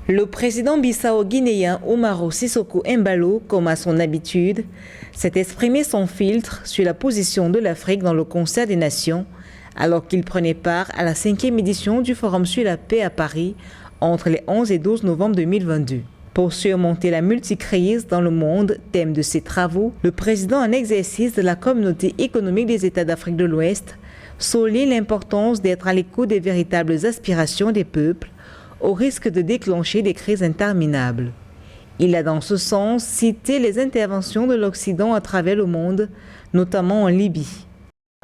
Le président bissau-guinéen Umaro Sissoko Embalo, comme à son habitude, s'est exprimé sans filtre sur la position de l'Afrique dans le concert des nations, alors qu'il prenait part à la 5e édition du Forum sur la paix à Paris entre les 11 et 12 novembre 2022. Pour surmonter la multicrise dans le monde, thème de ses travaux, le président en exercice de la Communauté économique des États d'Afrique de l'Ouest souligne l'importance d'être à l'écoute des véritables aspirations des peuples, au risque de déclencher des crises interminables. Il a dans ce sens cité les interventions de l'Occident à travers le monde, notamment en Libye.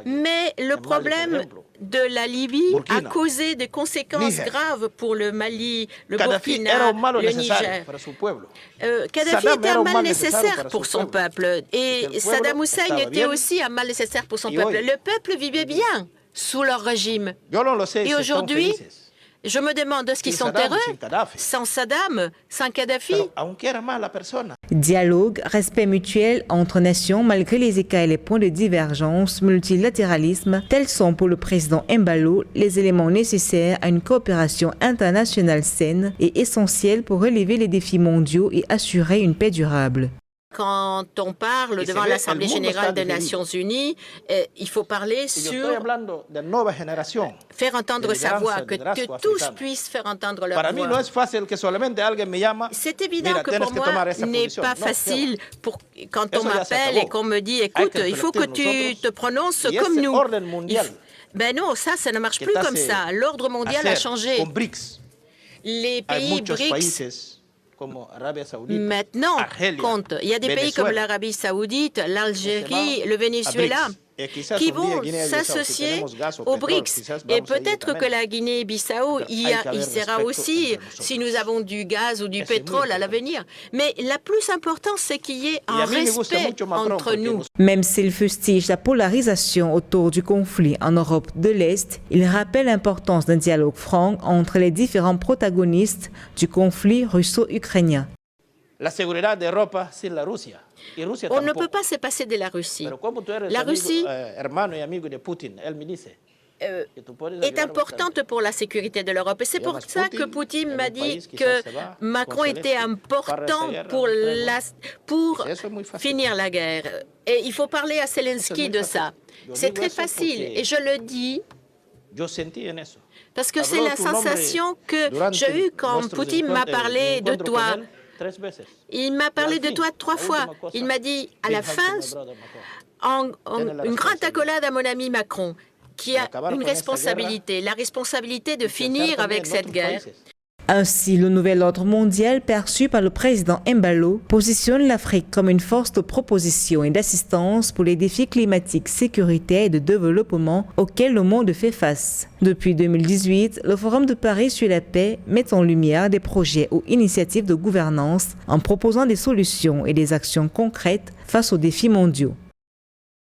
Mais le problème de la Libye a causé des conséquences graves pour le Mali, le Burkina, le Niger. Kadhafi était un mal nécessaire pour son peuple et Saddam Hussein était aussi un mal nécessaire pour son peuple. Le peuple vivait bien sous leur régime. Et aujourd'hui, je me demande ce qu'ils sont heureux sans Saddam, sans Kadhafi. Dialogue, respect mutuel entre nations malgré les écarts et les points de divergence, multilatéralisme, tels sont pour le président Embalo les éléments nécessaires à une coopération internationale saine et essentielle pour relever les défis mondiaux et assurer une paix durable. Quand on parle devant l'Assemblée générale des Nations unies, il faut parler sur faire entendre sa voix, que tous puissent faire entendre leur voix. C'est évident que pour moi, n'est pas facile quand on m'appelle et qu'on me dit « Écoute, il faut que tu te prononces comme nous ». Ben non, ça ne marche plus comme ça. L'ordre mondial a changé. Les pays BRICS maintenant compte. Il y a des pays comme l'Arabie Saoudite, l'Algérie, le Venezuela qui vont s'associer aux BRICS. Et peut-être que la Guinée-Bissau y sera aussi si nous avons du gaz ou du pétrole à l'avenir. Mais la plus importante, c'est qu'il y ait un respect entre nous. Même s'il fustige la polarisation autour du conflit en Europe de l'Est, il rappelle l'importance d'un dialogue franc entre les différents protagonistes du conflit russo-ukrainien. On ne peut pas se passer de la Russie. La Russie est importante pour la sécurité de l'Europe. Et c'est pour ça que Poutine m'a dit que Macron était important pour finir la guerre. Et il faut parler à Zelensky de ça. C'est très facile. Et je le dis parce que c'est la sensation que j'ai eue quand Poutine m'a parlé de toi. Il m'a parlé de toi 3 fois. Il m'a dit à la fin, une grande accolade à mon ami Macron, qui a une responsabilité, la responsabilité de finir avec cette guerre. Ainsi, le nouvel ordre mondial perçu par le président Embalo positionne l'Afrique comme une force de proposition et d'assistance pour les défis climatiques, sécuritaires et de développement auxquels le monde fait face. Depuis 2018, le Forum de Paris sur la paix met en lumière des projets ou initiatives de gouvernance en proposant des solutions et des actions concrètes face aux défis mondiaux.